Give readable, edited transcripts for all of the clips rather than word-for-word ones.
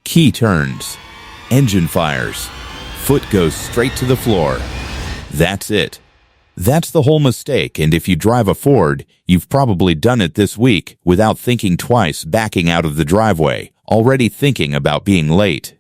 Key turns. Engine fires. Foot goes straight to the floor. That's it. That's the whole mistake, and if you drive a Ford, you've probably done it this week without thinking twice, backing out of the driveway, already thinking about being late.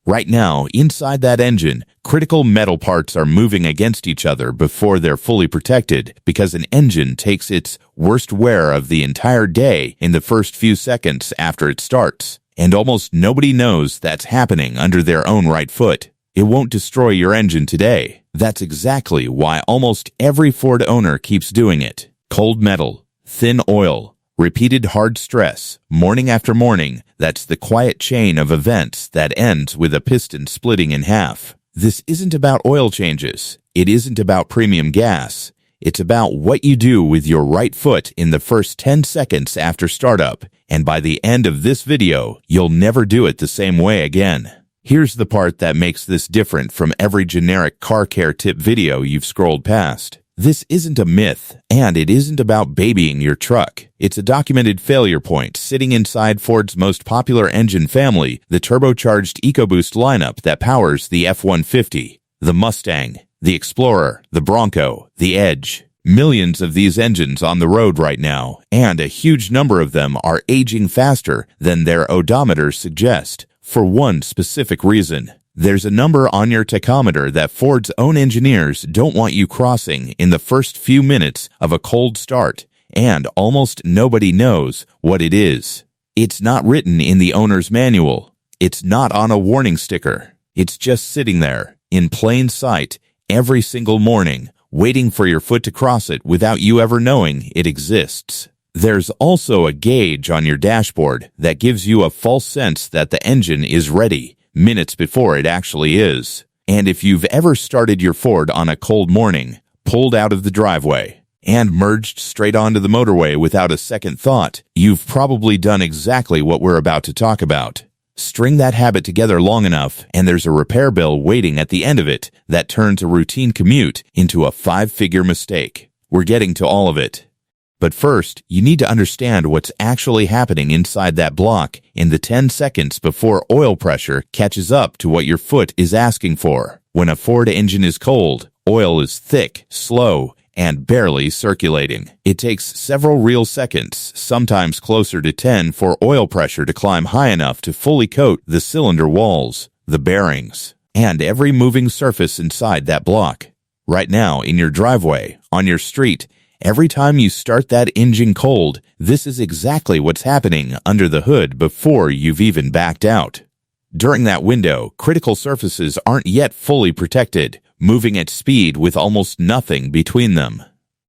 Right now, inside that engine, critical metal parts are moving against each other before they're fully protected because an engine takes its worst wear of the entire day in the first few seconds after it starts, and almost nobody knows that's happening under their own right foot. It won't destroy your engine today. That's exactly why almost every Ford owner keeps doing it. Cold metal, thin oil, repeated hard stress, morning after morning, that's the quiet chain of events that ends with a piston splitting in half. This isn't about oil changes. It isn't about premium gas. It's about what you do with your right foot in the first 10 seconds after startup, and by the end of this video, you'll never do it the same way again. Here's the part that makes this different from every generic car care tip video you've scrolled past. This isn't a myth, and it isn't about babying your truck. It's a documented failure point sitting inside Ford's most popular engine family, the turbocharged EcoBoost lineup that powers the F-150, the Mustang, the Explorer, the Bronco, the Edge. Millions of these engines on the road right now, and a huge number of them are aging faster than their odometers suggest, for one specific reason. There's a number on your tachometer that Ford's own engineers don't want you crossing in the first few minutes of a cold start, and almost nobody knows what it is. It's not written in the owner's manual. It's not on a warning sticker. It's just sitting there, in plain sight, every single morning, waiting for your foot to cross it without you ever knowing it exists. There's also a gauge on your dashboard that gives you a false sense that the engine is ready minutes before it actually is. And if you've ever started your Ford on a cold morning, pulled out of the driveway, and merged straight onto the motorway without a second thought, you've probably done exactly what we're about to talk about. String that habit together long enough, and there's a repair bill waiting at the end of it that turns a routine commute into a 5-figure mistake. We're getting to all of it. But first, you need to understand what's actually happening inside that block in the 10 seconds before oil pressure catches up to what your foot is asking for. When a Ford engine is cold, oil is thick, slow, and barely circulating. It takes several real seconds, sometimes closer to 10, for oil pressure to climb high enough to fully coat the cylinder walls, the bearings, and every moving surface inside that block. Right now, in your driveway, on your street, every time you start that engine cold, this is exactly what's happening under the hood before you've even backed out. During that window, critical surfaces aren't yet fully protected, moving at speed with almost nothing between them.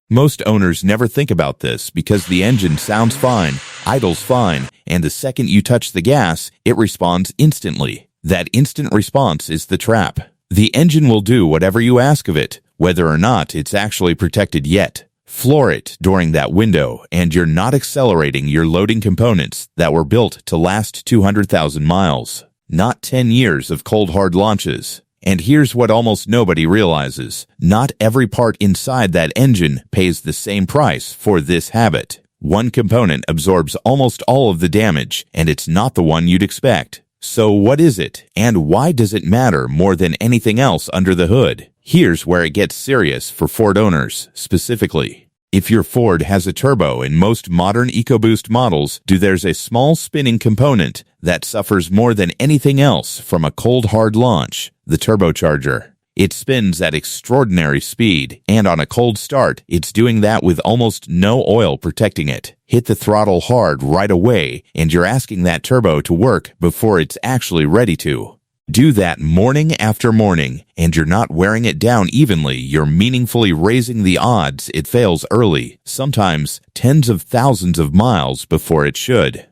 Most owners never think about this because the engine sounds fine, idles fine, and the second you touch the gas, it responds instantly. That instant response is the trap. The engine will do whatever you ask of it, whether or not it's actually protected yet. Floor it during that window, and you're not accelerating your loading components that were built to last 200,000 miles. Not 10 years of cold hard launches. And here's what almost nobody realizes. Not every part inside that engine pays the same price for this habit. One component absorbs almost all of the damage, and it's not the one you'd expect. So what is it, and why does it matter more than anything else under the hood? Here's where it gets serious for Ford owners, specifically. If your Ford has a turbo in most modern EcoBoost models, there's a small spinning component that suffers more than anything else from a cold hard launch, the turbocharger. It spins at extraordinary speed, and on a cold start, it's doing that with almost no oil protecting it. Hit the throttle hard right away, and you're asking that turbo to work before it's actually ready to. Do that morning after morning, and you're not wearing it down evenly. You're meaningfully raising the odds it fails early, sometimes tens of thousands of miles before it should.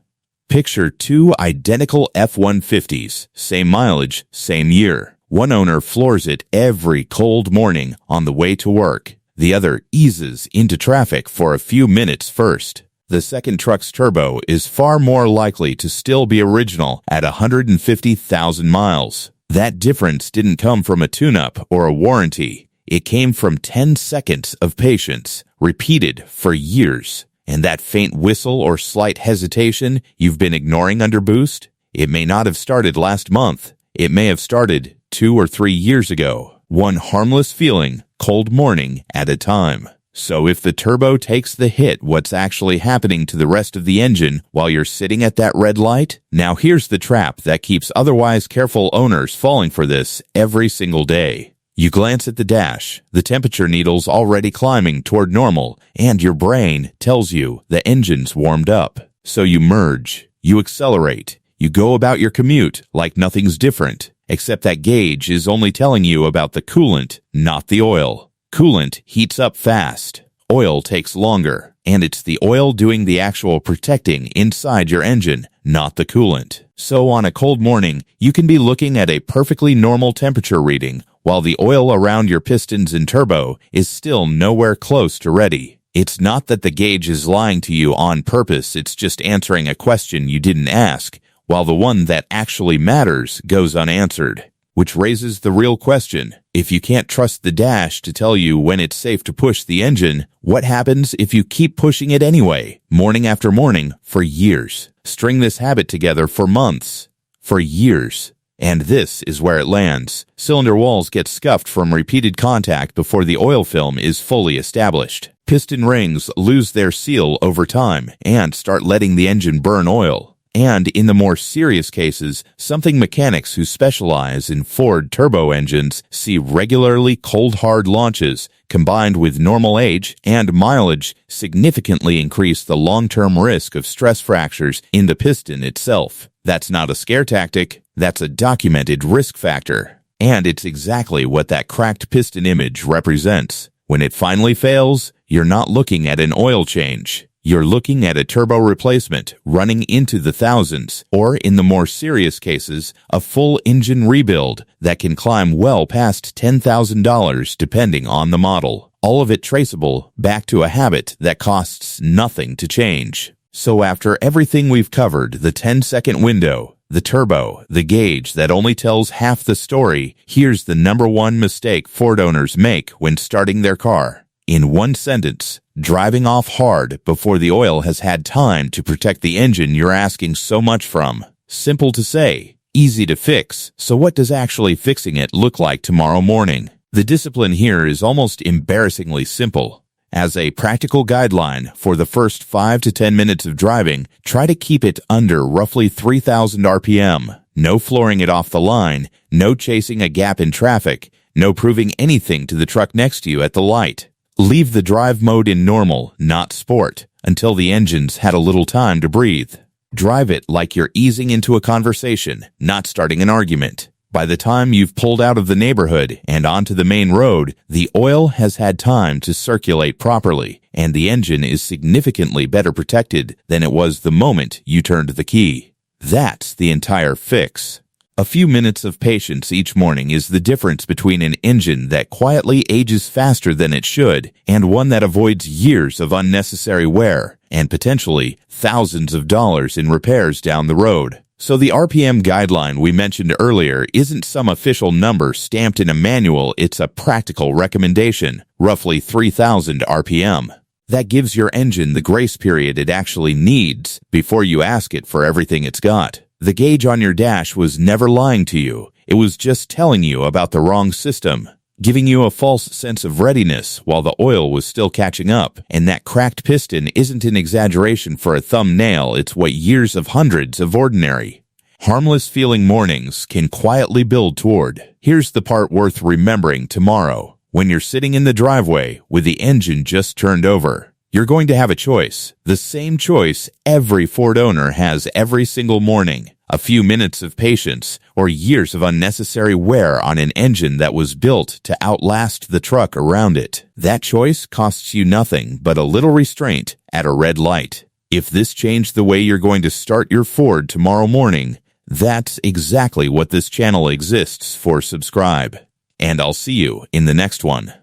Picture two identical F-150s, same mileage, same year. One owner floors it every cold morning on the way to work. The other eases into traffic for a few minutes first. The second truck's turbo is far more likely to still be original at 150,000 miles. That difference didn't come from a tune-up or a warranty. It came from 10 seconds of patience, repeated for years. And that faint whistle or slight hesitation you've been ignoring under boost? It may not have started last month. It may have started 2 or 3 years ago. One harmless feeling, cold morning at a time. So if the turbo takes the hit, what's actually happening to the rest of the engine while you're sitting at that red light? Now here's the trap that keeps otherwise careful owners falling for this every single day. You glance at the dash, the temperature needle's already climbing toward normal, and your brain tells you the engine's warmed up. So you merge, you accelerate, you go about your commute like nothing's different, except that gauge is only telling you about the coolant, not the oil. Coolant heats up fast. Oil takes longer, and it's the oil doing the actual protecting inside your engine, not the coolant. So on a cold morning, you can be looking at a perfectly normal temperature reading, while the oil around your pistons and turbo is still nowhere close to ready. It's not that the gauge is lying to you on purpose, it's just answering a question you didn't ask, while the one that actually matters goes unanswered. Which raises the real question. If you can't trust the dash to tell you when it's safe to push the engine, what happens if you keep pushing it anyway, morning after morning, for years? String this habit together for months, for years. And this is where it lands. Cylinder walls get scuffed from repeated contact before the oil film is fully established. Piston rings lose their seal over time and start letting the engine burn oil. And in the more serious cases, something mechanics who specialize in Ford turbo engines see regularly cold hard launches combined with normal age and mileage significantly increase the long-term risk of stress fractures in the piston itself. That's not a scare tactic, that's a documented risk factor. And it's exactly what that cracked piston image represents. When it finally fails, you're not looking at an oil change. You're looking at a turbo replacement running into the thousands, or in the more serious cases, a full engine rebuild that can climb well past $10,000 depending on the model. All of it traceable back to a habit that costs nothing to change. So after everything we've covered, the 10-second window, the turbo, the gauge that only tells half the story, here's the number one mistake Ford owners make when starting their car. In one sentence, driving off hard before the oil has had time to protect the engine you're asking so much from. Simple to say, easy to fix. So what does actually fixing it look like tomorrow morning? The discipline here is almost embarrassingly simple. As a practical guideline for the first 5 to 10 minutes of driving, try to keep it under roughly 3,000 RPM. No flooring it off the line, no chasing a gap in traffic, no proving anything to the truck next to you at the light. Leave the drive mode in normal, not sport, until the engine's had a little time to breathe. Drive it like you're easing into a conversation, not starting an argument. By the time you've pulled out of the neighborhood and onto the main road, the oil has had time to circulate properly, and the engine is significantly better protected than it was the moment you turned the key. That's the entire fix. A few minutes of patience each morning is the difference between an engine that quietly ages faster than it should and one that avoids years of unnecessary wear and potentially thousands of dollars in repairs down the road. So the RPM guideline we mentioned earlier isn't some official number stamped in a manual, it's a practical recommendation, roughly 3,000 RPM. That gives your engine the grace period it actually needs before you ask it for everything it's got. The gauge on your dash was never lying to you. It was just telling you about the wrong system, giving you a false sense of readiness while the oil was still catching up. And that cracked piston isn't an exaggeration for a thumbnail, it's what years of hundreds of ordinary, harmless feeling mornings can quietly build toward. Here's the part worth remembering tomorrow. When you're sitting in the driveway with the engine just turned over, you're going to have a choice. The same choice every Ford owner has every single morning. A few minutes of patience or years of unnecessary wear on an engine that was built to outlast the truck around it. That choice costs you nothing but a little restraint at a red light. If this changed the way you're going to start your Ford tomorrow morning, that's exactly what this channel exists for. Subscribe, and I'll see you in the next one.